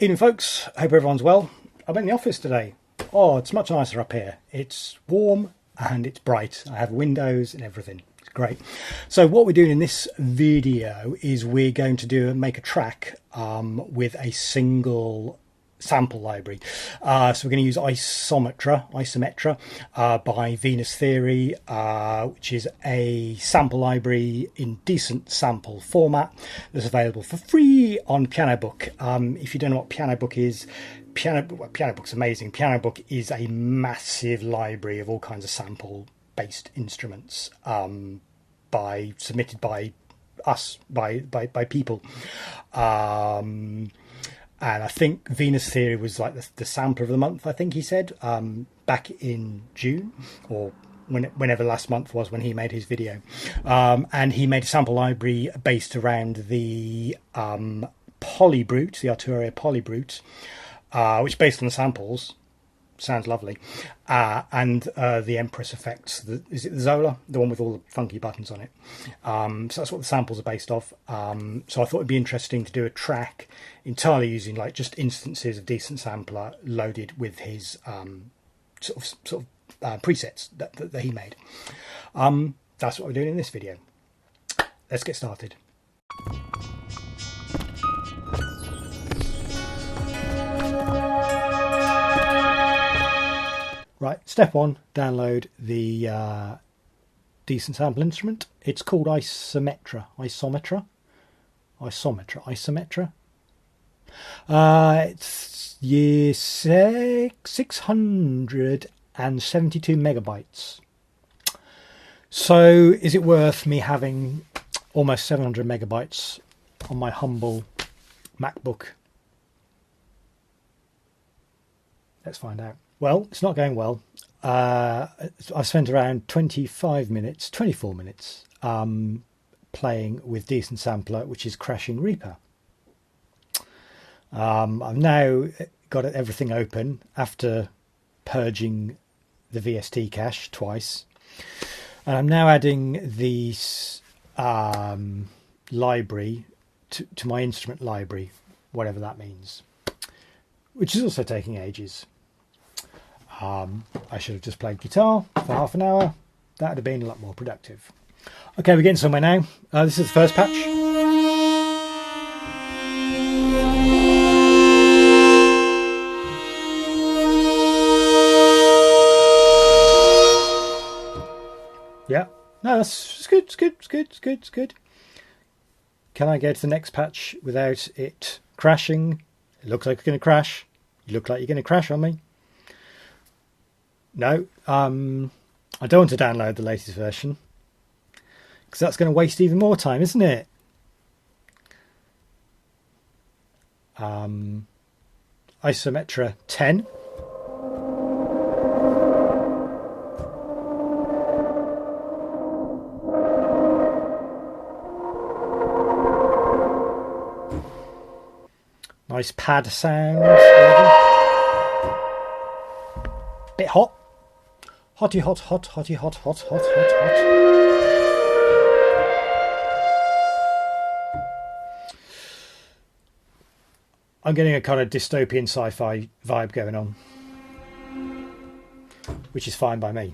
Evening folks, hope everyone's well. I'm in the office today. Oh, it's much nicer up here. It's warm and it's bright. I have windows and everything. It's great. So what we're doing in this video is we're going to make a track with a single sample library. So we're going to use Isometra by Venus Theory, which is a sample library in decent sample format that's available for free on Pianobook. If you don't know what Pianobook is, Pianobook's amazing. Pianobook is a massive library of all kinds of sample based instruments submitted by us, by people. And I think Venus Theory was like the sampler of the month, I think he said, back in June or whenever last month was when he made his video. And he made a sample library based around the Polybrute, the Arturia Polybrute, which based on the samples sounds lovely, and the Empress effects. Is it the Zola, the one with all the funky buttons on it? So that's what the samples are based off. So I thought it'd be interesting to do a track entirely using like just instances of decent sampler loaded with his sort of presets that he made. That's what we're doing in this video. Let's get started. Right, step one, download the decent sample instrument. It's called Isometra. It's year 672 megabytes. So is it worth me having almost 700 megabytes on my humble MacBook? Let's find out. Well, it's not going well. I've spent around 24 minutes playing with decent sampler, which is crashing Reaper. I've now got everything open after purging the VST cache twice. And I'm now adding the library to my instrument library, whatever that means, which is also taking ages. I should have just played guitar for half an hour. That would have been a lot more productive. Okay, we're getting somewhere now. This is the first patch. Yeah, no, it's good. It's good. Can I go to the next patch without it crashing? It looks like it's going to crash. You look like you're going to crash on me. No, I don't want to download the latest version because that's going to waste even more time, isn't it? Isometra 10. Nice pad sound. Bit hot. Hotty hot. I'm getting a kind of dystopian sci-fi vibe going on, which is fine by me.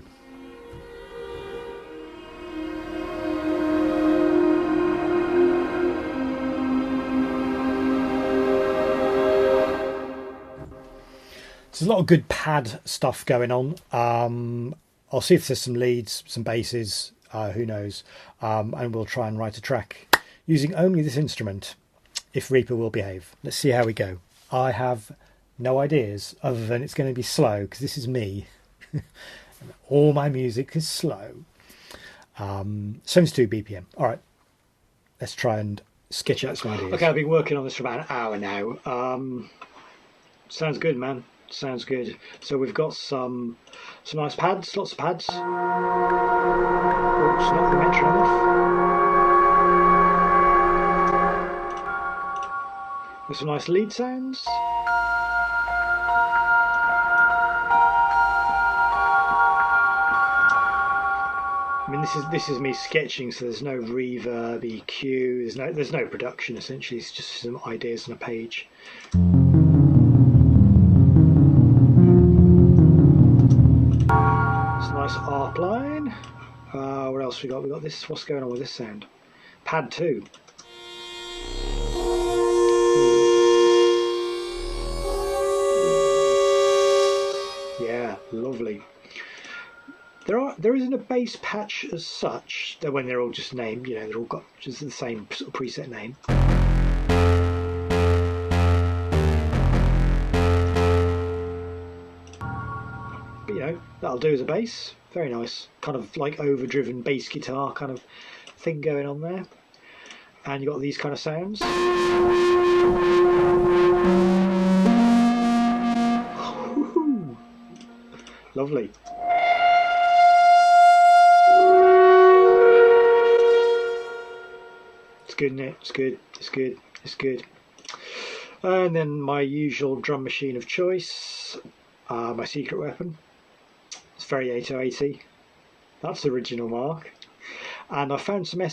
There's a lot of good pad stuff going on. I'll see if there's some leads, some basses, who knows, and we'll try and write a track using only this instrument, if Reaper will behave. Let's see how we go. I have no ideas other than it's going to be slow, because this is me. All my music is slow. 72 BPM. All right, let's try and sketch out some ideas. Okay, I've been working on this for about an hour now. Sounds good, man. Sounds good. So we've got some nice pads, lots of pads. Oops, not the metronome off. With some nice lead sounds. I mean, this is me sketching, so there's no reverb, EQ, there's no production essentially. It's just some ideas on a page. nice arp line. What else we got? We got this. What's going on with this sound? Pad 2. Yeah, lovely. There isn't a bass patch as such. That when they're all just named, you know, they're all got just the same sort of preset name. But you know, that'll do as a bass. Very nice, kind of like overdriven bass guitar kind of thing going on there. And you got these kind of sounds. Lovely. It's good, isn't it? It's good. It's good. It's good. And then my usual drum machine of choice, my secret weapon. It's very 8080. That's the original mark. And I found some what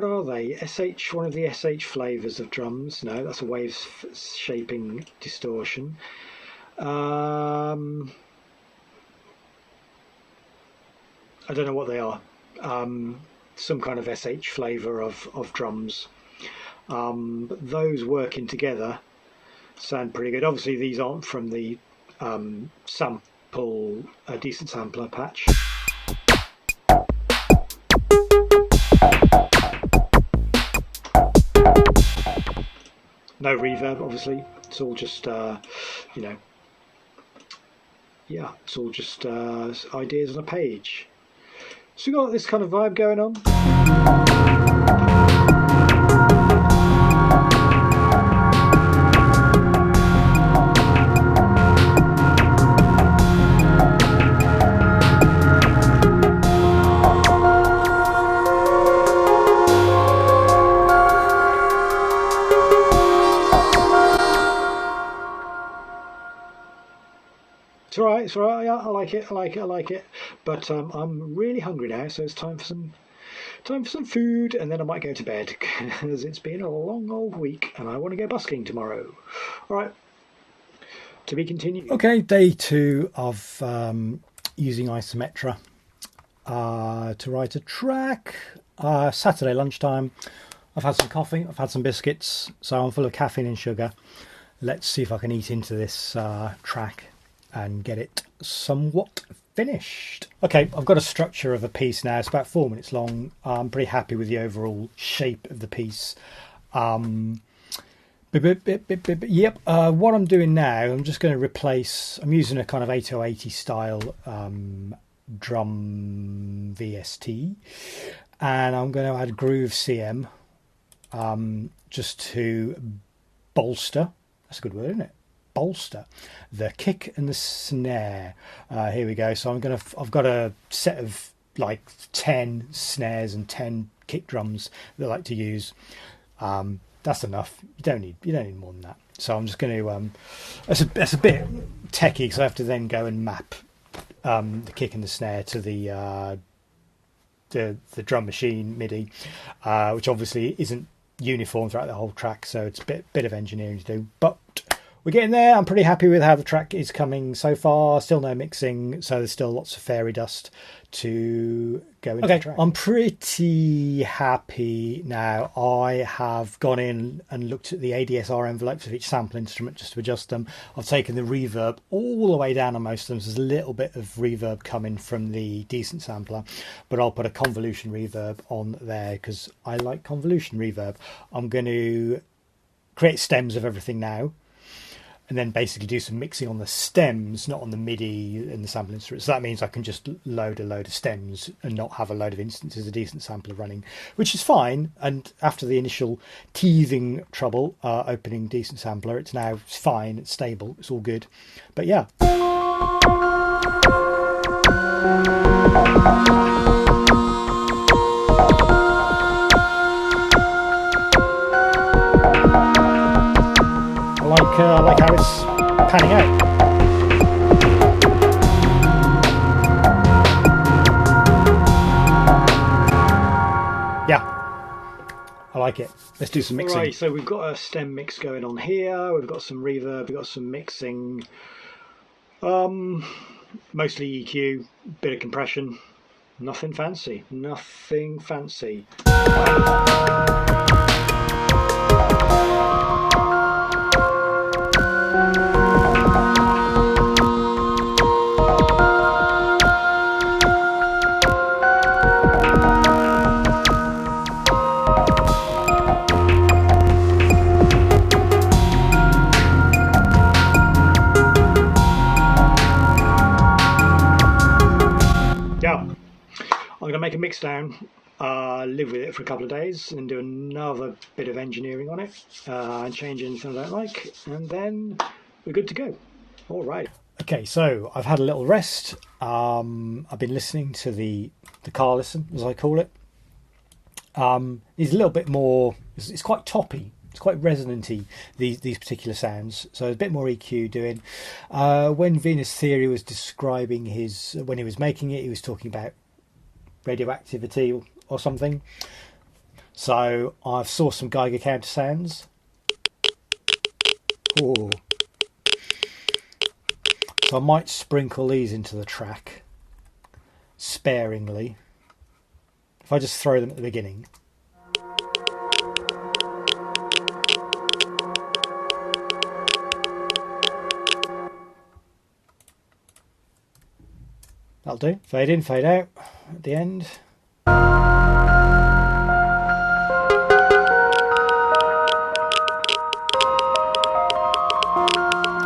are they? One of the SH flavours of drums. No, that's a wave shaping distortion. I don't know what they are. Some kind of SH flavour of drums. But those working together sound pretty good. Obviously these aren't from the decent sampler patch. No reverb, obviously. It's all just you know, yeah, it's all just ideas on a page. So we got this kind of vibe going on. It's alright, it's alright, yeah, I like it. But I'm really hungry now, so it's time for some food, and then I might go to bed, because it's been a long old week, and I want to go busking tomorrow. Alright, to be continued. Okay, day 2 of using Isometra to write a track. Saturday lunchtime. I've had some coffee, I've had some biscuits, so I'm full of caffeine and sugar. Let's see if I can eat into this track and get it somewhat finished. Okay, I've got a structure of a piece now. It's about 4 minutes long. I'm pretty happy with the overall shape of the piece. Yep, what I'm doing now, I'm just going to replace, I'm using a kind of 8080 style drum VST, and I'm going to add Groove CM just to bolster, that's a good word, isn't it? Bolster the kick and the snare. Here we go. So I've got a set of like 10 snares and 10 kick drums that I like to use. That's enough. You don't need more than that. So I'm just going to that's a bit techy, because I have to then go and map the kick and the snare to the drum machine MIDI, which obviously isn't uniform throughout the whole track, so it's a bit of engineering to do, but we're getting there. I'm pretty happy with how the track is coming so far. Still no mixing, so there's still lots of fairy dust to go into the track. I'm pretty happy now. I have gone in and looked at the ADSR envelopes of each sample instrument just to adjust them. I've taken the reverb all the way down on most of them. So there's a little bit of reverb coming from the decent sampler, but I'll put a convolution reverb on there because I like convolution reverb. I'm going to create stems of everything now, and then basically do some mixing on the stems, not on the MIDI and the sample instruments. So that means I can just load a load of stems and not have a load of instances of decent sampler running, which is fine. And after the initial teething trouble opening decent sampler, it's now fine, it's stable, it's all good. But yeah. I like how it's panning out. Yeah, I like it. Let's do some mixing. Right, so we've got a stem mix going on here. We've got some reverb. We've got some mixing. Mostly EQ, bit of compression, nothing fancy, nothing fancy. Yeah, I'm going to make a mix down, live with it for a couple of days, and do another bit of engineering on it, and change anything I don't like, and then we're good to go. All right. Okay, so I've had a little rest. I've been listening to the car listen, as I call it. It's a little bit more. It's quite toppy. It's quite resonanty, these particular sounds. So a bit more EQ doing. When Venus Theory was describing when he was making it, he was talking about radioactivity or something. So I've sourced some Geiger counter sounds. Ooh. So I might sprinkle these into the track sparingly. If I just throw them at the beginning. That'll do. Fade in, fade out at the end. Put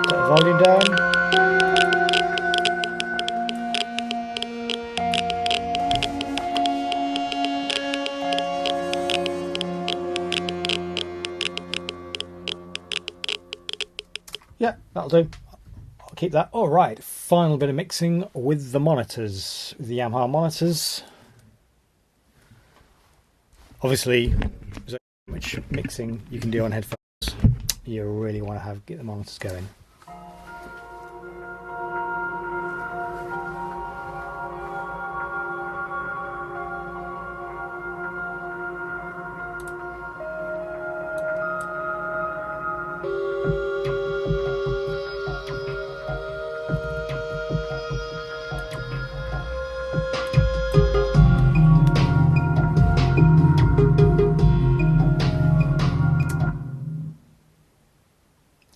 the volume down. Yeah, that'll do. I'll keep that. All right, final bit of mixing with the monitors, the Yamaha monitors. Obviously, there's so much mixing you can do on headphones. You really want to get the monitors going.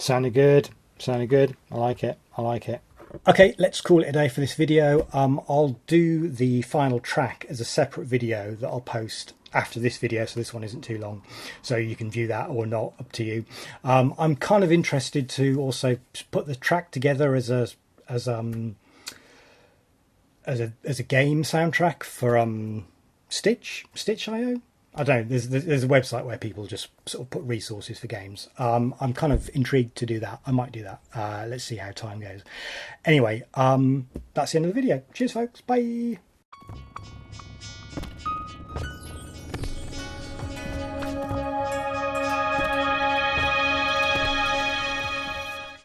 Sounded good. Sounded good. I like it. I like it. Okay, let's call it a day for this video. I'll do the final track as a separate video that I'll post after this video, so this one isn't too long, so you can view that or not, up to you. I'm kind of interested to also put the track together as a game soundtrack for Stitch.io. I don't know, there's a website where people just sort of put resources for games. I'm kind of intrigued to do that. I might do that. Let's see how time goes. Anyway, that's the end of the video. Cheers, folks. Bye.